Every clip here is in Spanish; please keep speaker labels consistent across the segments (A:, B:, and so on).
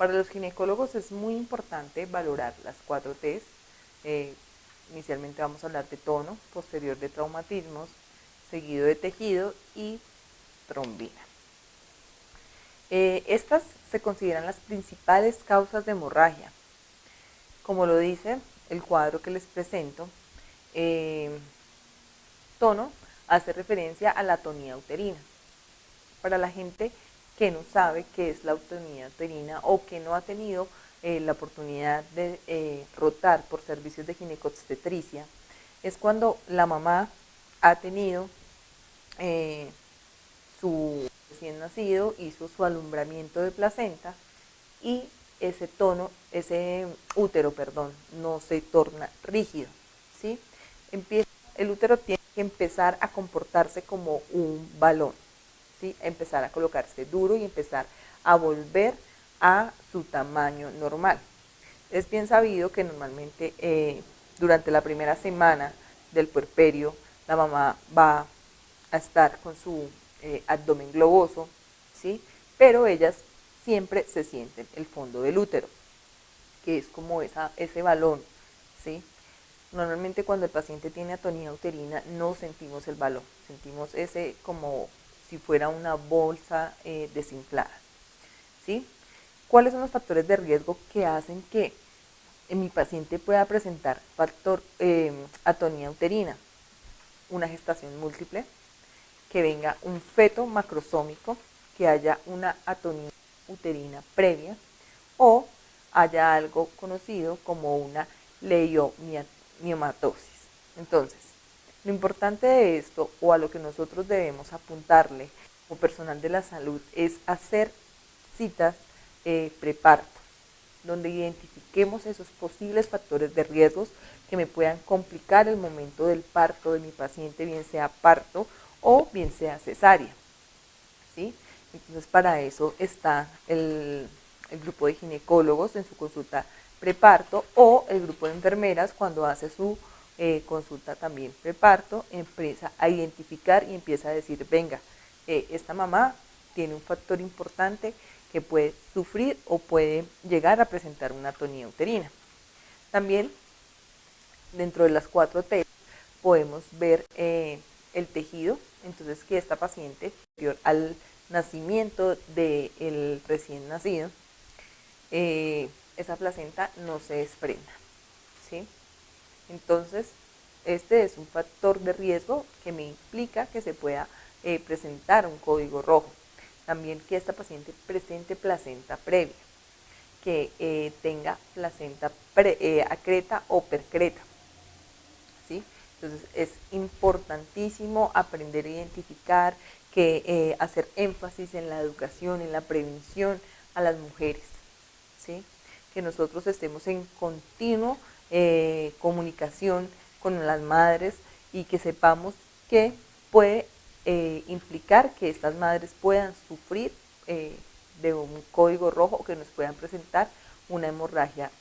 A: Para los ginecólogos es muy importante valorar las 4 T's. Inicialmente vamos a hablar de tono, posterior de traumatismos, seguido de tejido y trombina. Estas se consideran las principales causas de hemorragia. Como lo dice el cuadro que les presento, tono hace referencia a la atonía uterina. Para la gente que no sabe qué es la atonía uterina o que no ha tenido la oportunidad de rotar por servicios de ginecobstetricia, es cuando la mamá ha tenido su recién nacido, hizo su alumbramiento de placenta y ese útero, no se torna rígido, ¿sí? El útero tiene que empezar a comportarse como un balón, ¿sí? Empezar a colocarse duro y empezar a volver a su tamaño normal. Es bien sabido que normalmente durante la primera semana del puerperio la mamá va a estar con su abdomen globoso, ¿sí? Pero ellas siempre se sienten el fondo del útero, que es como ese balón, ¿sí? Normalmente cuando el paciente tiene atonía uterina no sentimos el balón, sentimos ese como si fuera una bolsa desinflada, ¿sí? ¿Cuáles son los factores de riesgo que hacen que mi paciente pueda presentar atonía uterina? Una gestación múltiple, que venga un feto macrosómico, que haya una atonía uterina previa o haya algo conocido como una leiomiomatosis. Entonces, lo importante de esto o a lo que nosotros debemos apuntarle como personal de la salud es hacer citas preparto, donde identifiquemos esos posibles factores de riesgos que me puedan complicar el momento del parto de mi paciente, bien sea parto o bien sea cesárea, ¿sí? Entonces para eso está el grupo de ginecólogos en su consulta preparto o el grupo de enfermeras cuando hace su consulta también preparto, empieza a identificar y empieza a decir, venga, esta mamá tiene un factor importante que puede sufrir o puede llegar a presentar una atonía uterina. También dentro de las 4 T podemos ver el tejido, entonces que esta paciente, posterior al nacimiento del recién nacido, esa placenta no se desprenda, ¿sí? Entonces, este es un factor de riesgo que me implica que se pueda presentar un código rojo. También que esta paciente presente placenta previa, que tenga placenta acreta o percreta, ¿sí? Entonces es importantísimo aprender a identificar, hacer énfasis en la educación, en la prevención a las mujeres, ¿sí? Que nosotros estemos en continuo comunicación con las madres y que sepamos que puede implicar que estas madres puedan sufrir de un código rojo o que nos puedan presentar una hemorragia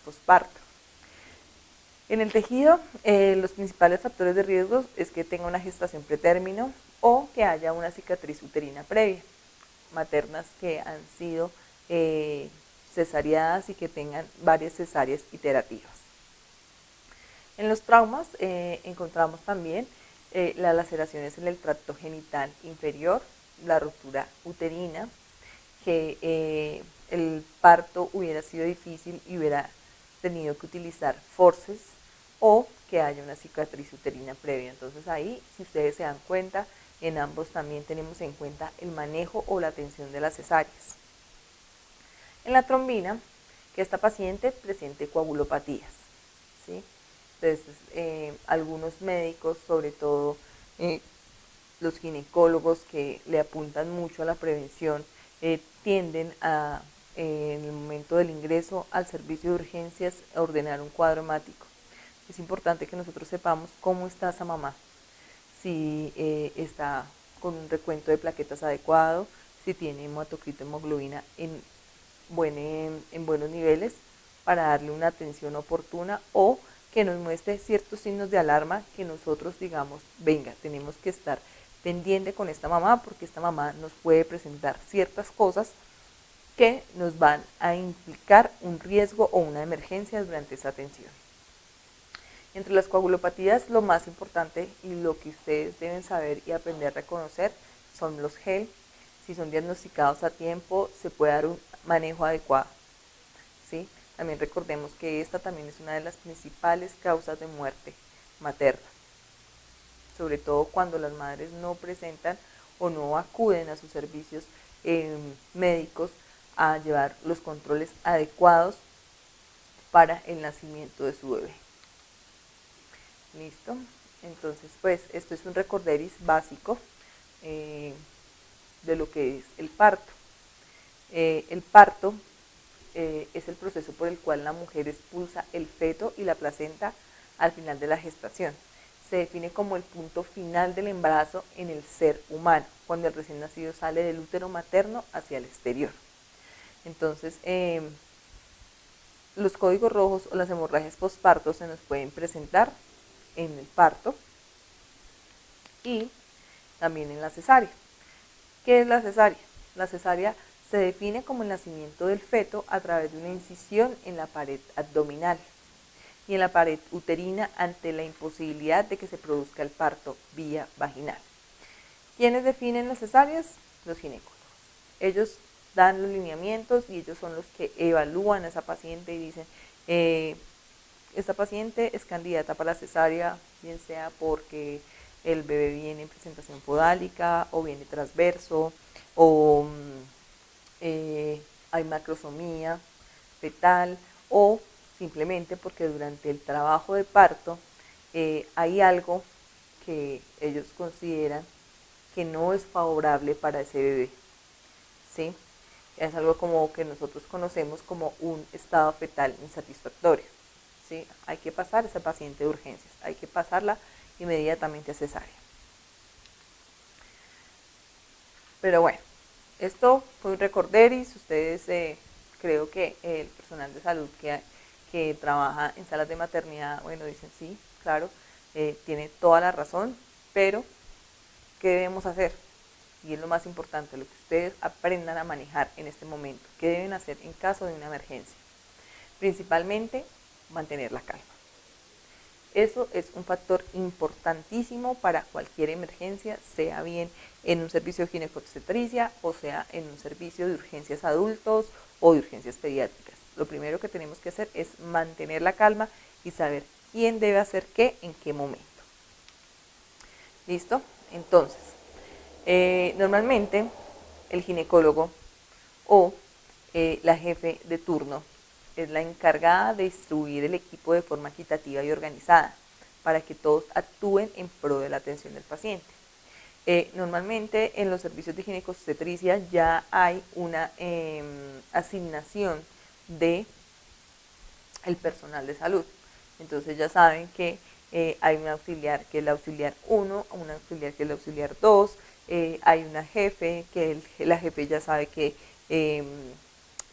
A: posparto. En el tejido, los principales factores de riesgo es que tenga una gestación pretérmino o que haya una cicatriz uterina previa, maternas que han sido cesareadas y que tengan varias cesáreas iterativas. En los traumas encontramos también las laceraciones en el tracto genital inferior, la ruptura uterina, que el parto hubiera sido difícil y hubiera tenido que utilizar forceps o que haya una cicatriz uterina previa. Entonces ahí, si ustedes se dan cuenta, en ambos también tenemos en cuenta el manejo o la atención de las cesáreas. En la trombina, que esta paciente presente coagulopatías, ¿sí? Entonces, algunos médicos, sobre todo los ginecólogos que le apuntan mucho a la prevención, tienden a, en el momento del ingreso al servicio de urgencias, a ordenar un cuadro hemático. Es importante que nosotros sepamos cómo está esa mamá, si está con un recuento de plaquetas adecuado, si tiene hematocrito hemoglobina en buenos niveles para darle una atención oportuna o que nos muestre ciertos signos de alarma que nosotros digamos, venga, tenemos que estar pendiente con esta mamá porque esta mamá nos puede presentar ciertas cosas que nos van a implicar un riesgo o una emergencia durante esa atención. Entre las coagulopatías, lo más importante y lo que ustedes deben saber y aprender a reconocer son los GEL. Si son diagnosticados a tiempo, se puede dar un manejo adecuado, ¿sí? También recordemos que esta también es una de las principales causas de muerte materna, sobre todo cuando las madres no presentan o no acuden a sus servicios médicos a llevar los controles adecuados para el nacimiento de su bebé. ¿Listo? Entonces, pues, esto es un recorderis básico de lo que es el parto. El parto es el proceso por el cual la mujer expulsa el feto y la placenta al final de la gestación. Se define como el punto final del embarazo en el ser humano, cuando el recién nacido sale del útero materno hacia el exterior. Entonces, los códigos rojos o las hemorragias postparto se nos pueden presentar en el parto y también en la cesárea. ¿Qué es la cesárea? La cesárea se define como el nacimiento del feto a través de una incisión en la pared abdominal y en la pared uterina ante la imposibilidad de que se produzca el parto vía vaginal. ¿Quiénes definen las cesáreas? Los ginecólogos. Ellos dan los lineamientos y ellos son los que evalúan a esa paciente y dicen, esta paciente es candidata para cesárea, bien sea porque el bebé viene en presentación podálica o viene transverso o hay macrosomía fetal o simplemente porque durante el trabajo de parto hay algo que ellos consideran que no es favorable para ese bebé, ¿sí? Es algo como que nosotros conocemos como un estado fetal insatisfactorio, ¿sí? Hay que pasar a esa paciente de urgencias, hay que pasarla inmediatamente a cesárea. Pero bueno, esto fue un recorderis. Ustedes, creo que el personal de salud que trabaja en salas de maternidad, bueno, dicen sí, claro, tiene toda la razón, pero ¿qué debemos hacer? Y es lo más importante, lo que ustedes aprendan a manejar en este momento. ¿Qué deben hacer en caso de una emergencia? Principalmente, mantener la calma. Eso es un factor importantísimo para cualquier emergencia, sea bien en un servicio de ginecobstetricia o sea en un servicio de urgencias adultos o de urgencias pediátricas. Lo primero que tenemos que hacer es mantener la calma y saber quién debe hacer qué en qué momento. ¿Listo? Entonces, normalmente el ginecólogo o la jefe de turno es la encargada de distribuir el equipo de forma equitativa y organizada para que todos actúen en pro de la atención del paciente. Normalmente en los servicios de ginecobstetricia ya hay una asignación de el personal de salud. Entonces ya saben que hay un auxiliar que es el auxiliar 1, un auxiliar que es el auxiliar 2, hay una jefe que la jefe ya sabe que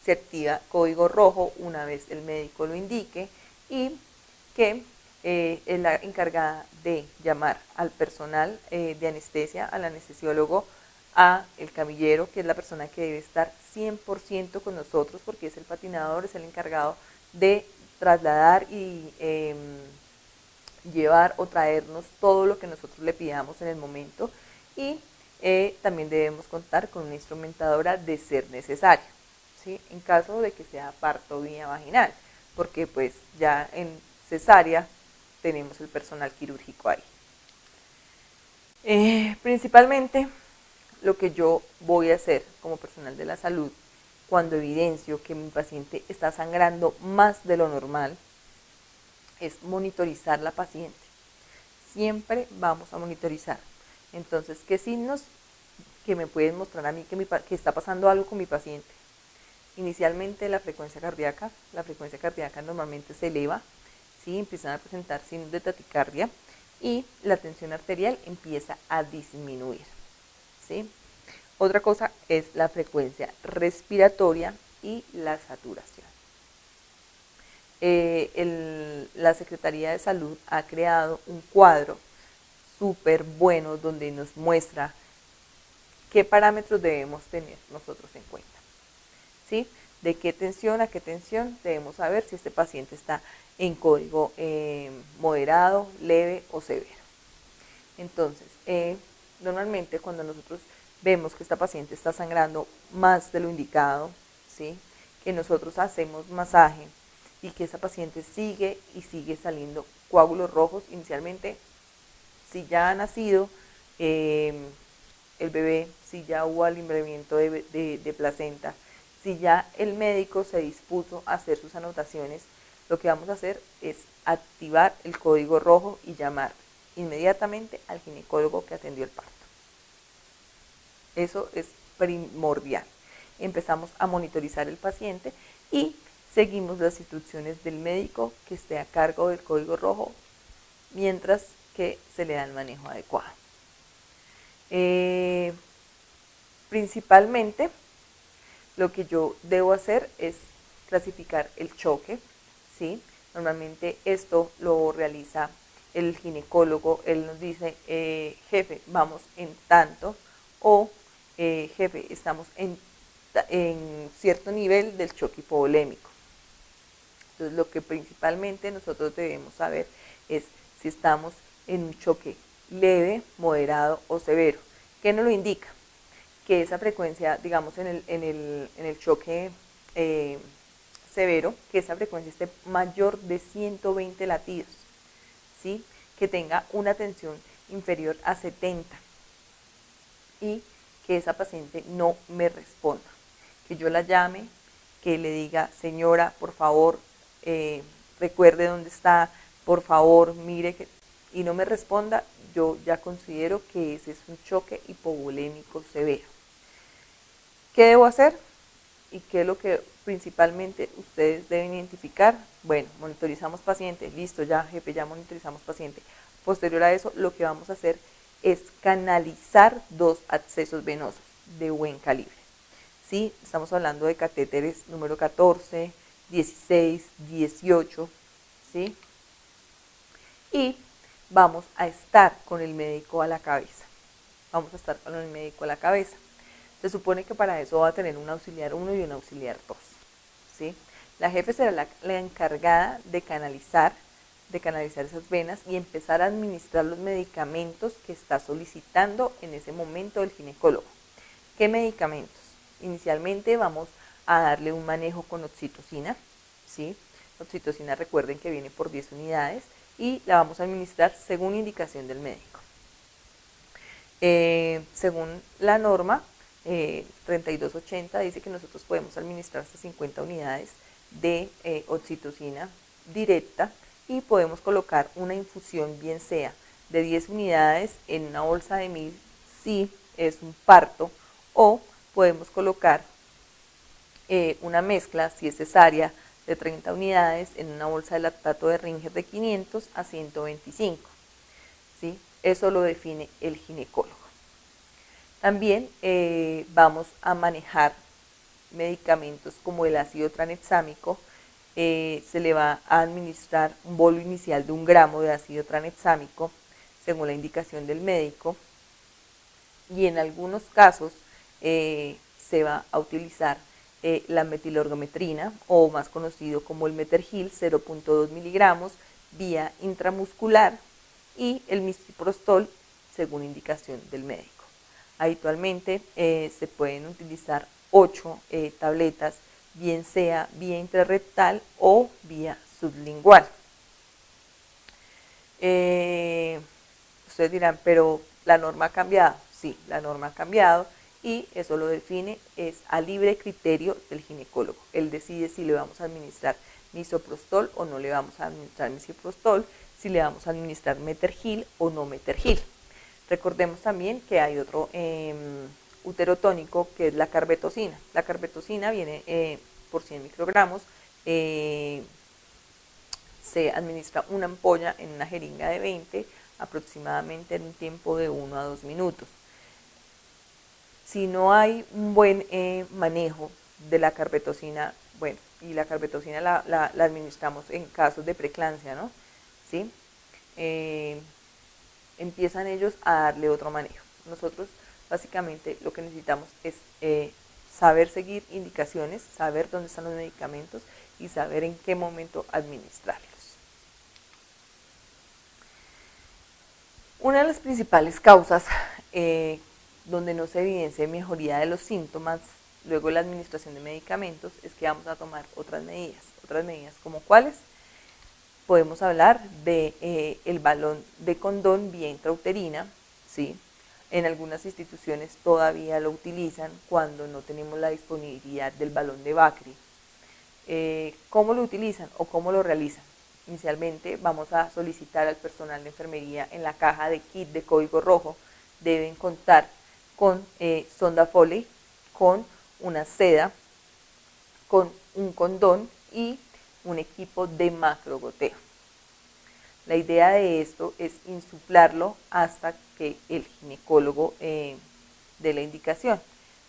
A: se activa código rojo una vez el médico lo indique y que es la encargada de llamar al personal de anestesia, al anestesiólogo, a el camillero, que es la persona que debe estar 100% con nosotros porque es el patinador, es el encargado de trasladar y llevar o traernos todo lo que nosotros le pidamos en el momento y también debemos contar con una instrumentadora de ser necesario, ¿sí? En caso de que sea parto vía vaginal, porque pues ya en cesárea tenemos el personal quirúrgico ahí. Principalmente lo que yo voy a hacer como personal de la salud cuando evidencio que mi paciente está sangrando más de lo normal es monitorizar la paciente. Siempre vamos a monitorizar. Entonces, ¿qué signos que me pueden mostrar a mí que está pasando algo con mi paciente? Inicialmente la frecuencia cardíaca normalmente se eleva, ¿sí? Empiezan a presentar signos de taticardia y la tensión arterial empieza a disminuir, ¿sí? Otra cosa es la frecuencia respiratoria y la saturación. La Secretaría de Salud ha creado un cuadro súper bueno donde nos muestra qué parámetros debemos tener nosotros en cuenta. ¿sí? De qué tensión a qué tensión debemos saber si este paciente está en código moderado, leve o severo. Entonces, normalmente cuando nosotros vemos que esta paciente está sangrando más de lo indicado, ¿sí? Que nosotros hacemos masaje y que esa paciente sigue y sigue saliendo coágulos rojos, inicialmente, si ya ha nacido el bebé, si ya hubo alimbramiento de placenta, si ya el médico se dispuso a hacer sus anotaciones, lo que vamos a hacer es activar el código rojo y llamar inmediatamente al ginecólogo que atendió el parto. Eso es primordial. Empezamos a monitorizar el paciente y seguimos las instrucciones del médico que esté a cargo del código rojo mientras que se le da el manejo adecuado. Principalmente lo que yo debo hacer es clasificar el choque, ¿sí? Normalmente esto lo realiza el ginecólogo, él nos dice, jefe, vamos en tanto, o jefe, estamos en cierto nivel del choque hipovolémico. Entonces, lo que principalmente nosotros debemos saber es si estamos en un choque leve, moderado o severo. ¿Qué nos lo indica? Que esa frecuencia, digamos, en el choque severo, que esa frecuencia esté mayor de 120 latidos, ¿sí? Que tenga una tensión inferior a 70 y que esa paciente no me responda. Que yo la llame, que le diga, señora, por favor, recuerde dónde está, por favor, mire, y no me responda, yo ya considero que ese es un choque hipovolémico severo. ¿Qué debo hacer? ¿Y qué es lo que principalmente ustedes deben identificar? Bueno, monitorizamos paciente, listo, ya jefe, ya monitorizamos paciente. Posterior a eso, lo que vamos a hacer es canalizar 2 accesos venosos de buen calibre. ¿Sí? Estamos hablando de catéteres número 14, 16, 18, ¿sí? Y vamos a estar con el médico a la cabeza. Vamos a estar con el médico a la cabeza. Se supone que para eso va a tener un auxiliar 1 y un auxiliar 2, ¿sí? La jefe será la encargada de canalizar esas venas y empezar a administrar los medicamentos que está solicitando en ese momento el ginecólogo. ¿Qué medicamentos? Inicialmente vamos a darle un manejo con oxitocina, ¿sí? Oxitocina, recuerden que viene por 10 unidades y la vamos a administrar según indicación del médico. Según la norma 3280 dice que nosotros podemos administrar hasta 50 unidades de oxitocina directa y podemos colocar una infusión, bien sea de 10 unidades en una bolsa de 1000 si es un parto, o podemos colocar una mezcla, si es cesárea, de 30 unidades en una bolsa de lactato de Ringer de 500 a 125. ¿Sí? Eso lo define el ginecólogo. También vamos a manejar medicamentos como el ácido tranexámico. Se le va a administrar un bolo inicial de 1 gramo de ácido tranexámico según la indicación del médico, y en algunos casos se va a utilizar la metilorgometrina, o más conocido como el Metergil, 0.2 miligramos vía intramuscular, y el misoprostol según indicación del médico. Habitualmente se pueden utilizar 8 tabletas, bien sea vía intrarrectal o vía sublingual. Ustedes dirán, pero la norma ha cambiado. Sí, la norma ha cambiado y eso lo define, es a libre criterio del ginecólogo. Él decide si le vamos a administrar misoprostol o no le vamos a administrar misoprostol, si le vamos a administrar Metergil o no Metergil. Recordemos también que hay otro uterotónico que es la carbetocina. La carbetocina viene por 100 microgramos, se administra una ampolla en una jeringa de 20 aproximadamente en un tiempo de 1 a 2 minutos. Si no hay un buen manejo de la carbetocina, bueno, y la carbetocina la administramos en casos de preeclampsia, ¿no? ¿Sí? Empiezan ellos a darle otro manejo. Nosotros básicamente lo que necesitamos es saber seguir indicaciones, saber dónde están los medicamentos y saber en qué momento administrarlos. Una de las principales causas donde no se evidencia mejoría de los síntomas luego de la administración de medicamentos es que vamos a tomar otras medidas como cuáles. Podemos hablar de el balón de condón vía intrauterina, ¿sí? En algunas instituciones todavía lo utilizan cuando no tenemos la disponibilidad del balón de Bacri. ¿Cómo lo utilizan o cómo lo realizan? Inicialmente vamos a solicitar al personal de enfermería en la caja de kit de código rojo, deben contar con sonda Foley, con una seda, con un condón y un equipo de macrogoteo. La idea de esto es insuflarlo hasta que el ginecólogo dé la indicación,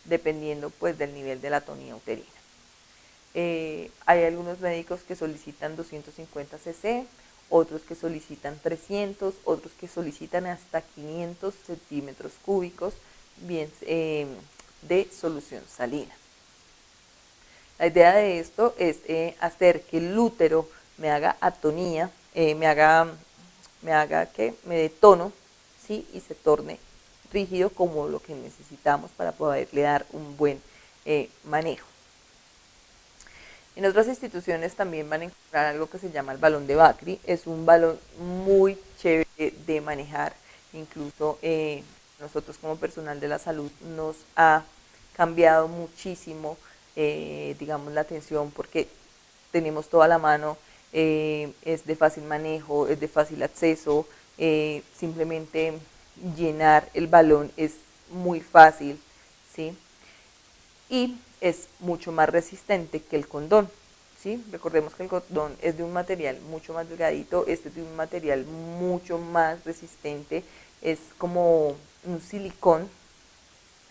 A: dependiendo pues del nivel de la atonía uterina. Hay algunos médicos que solicitan 250 cc, otros que solicitan 300, otros que solicitan hasta 500 centímetros cúbicos bien, de solución salina. La idea de esto es hacer que el útero me haga atonía, me dé tono, ¿sí? Y se torne rígido como lo que necesitamos para poderle dar un buen manejo. En otras instituciones también van a encontrar algo que se llama el balón de Bacri. Es un balón muy chévere de manejar. Incluso nosotros como personal de la salud nos ha cambiado muchísimo, digamos, la atención porque tenemos toda la mano, es de fácil manejo, es de fácil acceso, simplemente llenar el balón es muy fácil, ¿sí? Y es mucho más resistente que el condón, ¿sí? Recordemos que el condón es de un material mucho más delgadito, este es de un material mucho más resistente, es como un silicón,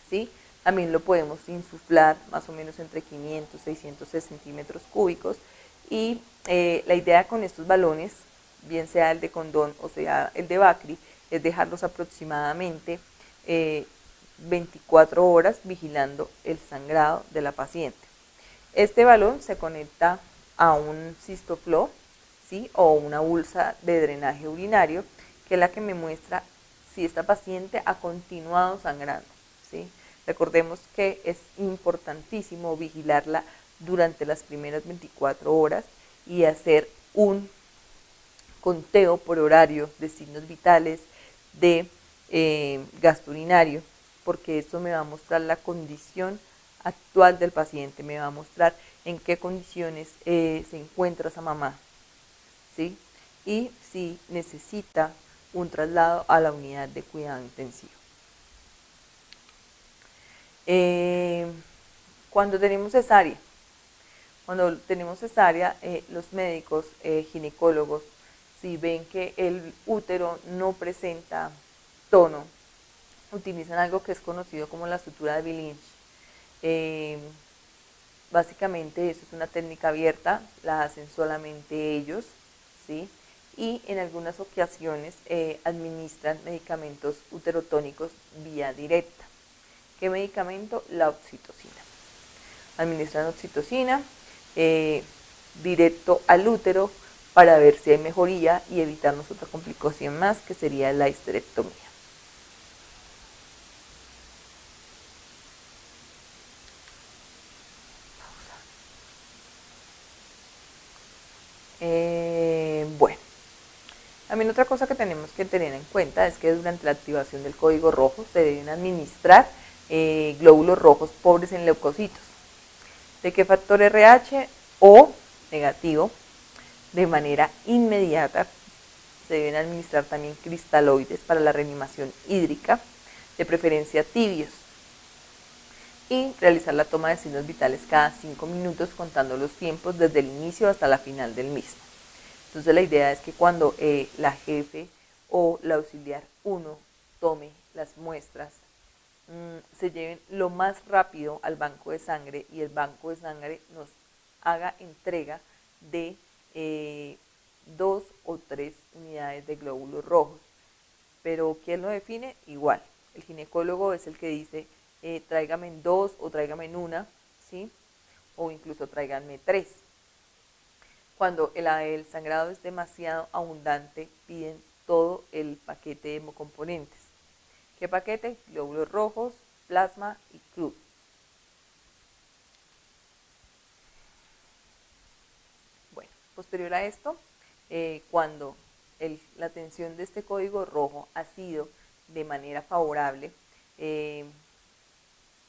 A: ¿sí? También lo podemos insuflar más o menos entre 500 y 600 centímetros cúbicos y la idea con estos balones, bien sea el de condón o sea el de Bacri, es dejarlos aproximadamente 24 horas vigilando el sangrado de la paciente. Este balón se conecta a un cistoflo, ¿sí? O una bolsa de drenaje urinario, que es la que me muestra si esta paciente ha continuado sangrando, ¿sí? Recordemos que es importantísimo vigilarla durante las primeras 24 horas y hacer un conteo por horario de signos vitales, de gasto urinario, porque esto me va a mostrar la condición actual del paciente, me va a mostrar en qué condiciones se encuentra esa mamá, ¿sí? Y si necesita un traslado a la unidad de cuidado intensivo. Cuando tenemos cesárea, los médicos ginecólogos, si ven que el útero no presenta tono, utilizan algo que es conocido como la sutura de Billinch. Básicamente eso es una técnica abierta, la hacen solamente ellos, ¿sí? Y en algunas ocasiones administran medicamentos uterotónicos vía directa. ¿Qué medicamento? La oxitocina. Administran oxitocina directo al útero para ver si hay mejoría y evitarnos otra complicación más que sería la histerectomía. Bueno, también otra cosa que tenemos que tener en cuenta es que durante la activación del código rojo se deben administrar glóbulos rojos pobres en leucocitos. ¿De qué factor RH o negativo? De manera inmediata se deben administrar también cristaloides para la reanimación hídrica, de preferencia tibios, y realizar la toma de signos vitales cada 5 minutos contando los tiempos desde el inicio hasta la final del mismo. Entonces la idea es que cuando la jefe o la auxiliar 1 tome las muestras, se lleven lo más rápido al banco de sangre y el banco de sangre nos haga entrega de 2 o 3 unidades de glóbulos rojos. Pero ¿quién lo define? Igual, el ginecólogo es el que dice tráigame en 2 o tráigame en una, ¿sí? O incluso tráiganme 3. Cuando el sangrado es demasiado abundante, piden todo el paquete de hemocomponentes. ¿Qué paquete? Glóbulos rojos, plasma y crudo. Bueno, posterior a esto, cuando la atención de este código rojo ha sido de manera favorable,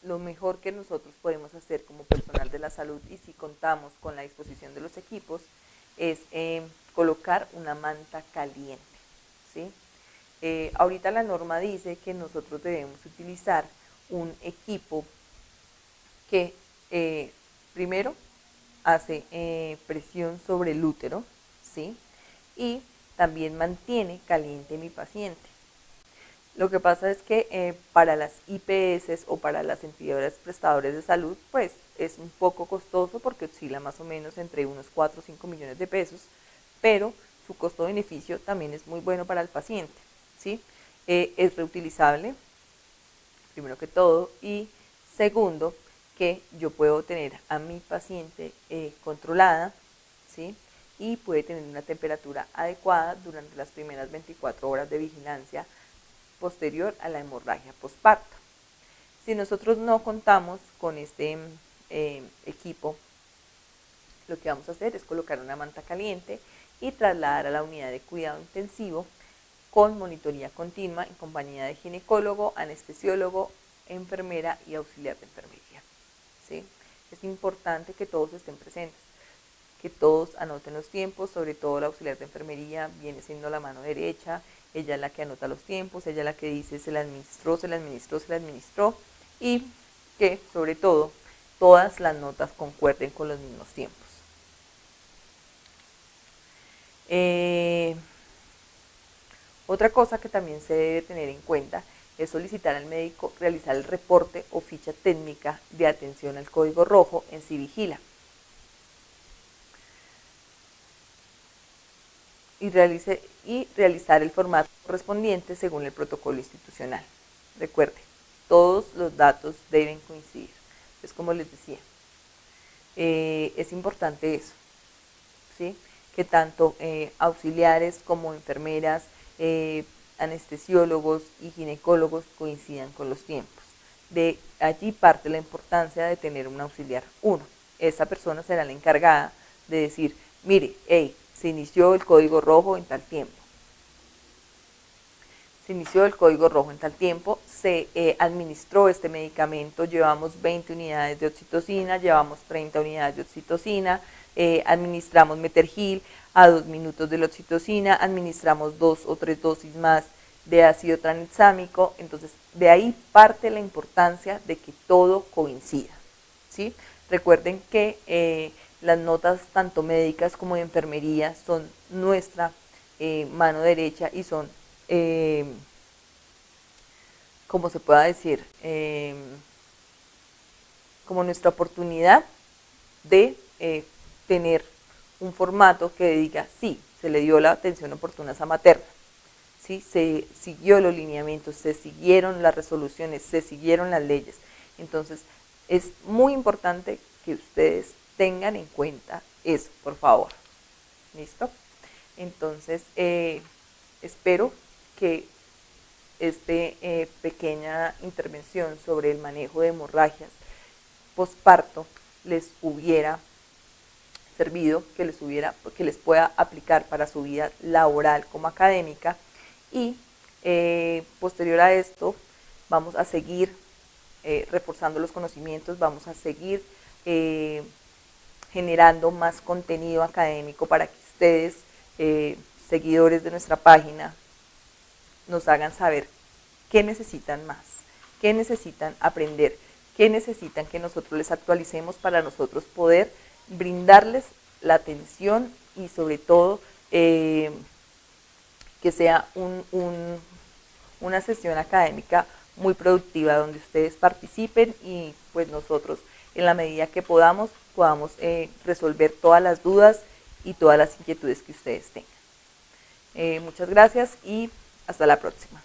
A: lo mejor que nosotros podemos hacer como personal de la salud, y si contamos con la disposición de los equipos, es colocar una manta caliente, ¿sí? Ahorita la norma dice que nosotros debemos utilizar un equipo que primero hace presión sobre el útero, ¿sí? Y también mantiene caliente mi paciente. Lo que pasa es que para las IPS o para las entidades prestadoras de salud, pues es un poco costoso porque oscila más o menos entre unos 4 o 5 millones de pesos, pero su costo-beneficio también es muy bueno para el paciente, ¿sí? Es reutilizable, primero que todo, y segundo, que yo puedo tener a mi paciente controlada, ¿sí? Y puede tener una temperatura adecuada durante las primeras 24 horas de vigilancia posterior a la hemorragia posparto. Si nosotros no contamos con este equipo, lo que vamos a hacer es colocar una manta caliente y trasladar a la unidad de cuidado intensivo con monitoría continua en compañía de ginecólogo, anestesiólogo, enfermera y auxiliar de enfermería, ¿sí? Es importante que todos estén presentes, que todos anoten los tiempos, sobre todo la auxiliar de enfermería viene siendo la mano derecha, ella es la que anota los tiempos, ella es la que dice se le administró, se le administró, se le administró, y que sobre todo todas las notas concuerden con los mismos tiempos. Otra cosa que también se debe tener en cuenta es solicitar al médico realizar el reporte o ficha técnica de atención al código rojo en Civigila y realizar el formato correspondiente según el protocolo institucional. Recuerde, todos los datos deben coincidir. Es como les decía, es importante eso, ¿sí? Que tanto auxiliares como enfermeras, anestesiólogos y ginecólogos coincidan con los tiempos. De allí parte la importancia de tener un auxiliar 1. Esa persona será la encargada de decir, mire, se inició el código rojo en tal tiempo. Se inició el código rojo en tal tiempo, se administró este medicamento, llevamos 20 unidades de oxitocina, llevamos 30 unidades de oxitocina, administramos Metergil a 2 minutos de la oxitocina, administramos 2 o 3 dosis más de ácido tranexámico. Entonces, de ahí parte la importancia de que todo coincida, ¿sí? Recuerden que las notas tanto médicas como de enfermería son nuestra mano derecha y son, como se pueda decir, como nuestra oportunidad de tener un formato que diga, sí, se le dio la atención oportuna a esa materna, ¿sí? Se siguió los lineamientos, se siguieron las resoluciones, se siguieron las leyes. Entonces, es muy importante que ustedes tengan en cuenta eso, por favor. ¿Listo? Entonces, espero que esta pequeña intervención sobre el manejo de hemorragias posparto les hubiera servido, que les pueda aplicar para su vida laboral como académica, y posterior a esto vamos a seguir reforzando los conocimientos, vamos a seguir generando más contenido académico para que ustedes, seguidores de nuestra página, nos hagan saber qué necesitan más, qué necesitan aprender, qué necesitan que nosotros les actualicemos para nosotros poder brindarles la atención y sobre todo que sea una sesión académica muy productiva donde ustedes participen y pues nosotros en la medida que podamos resolver todas las dudas y todas las inquietudes que ustedes tengan. Muchas gracias y hasta la próxima.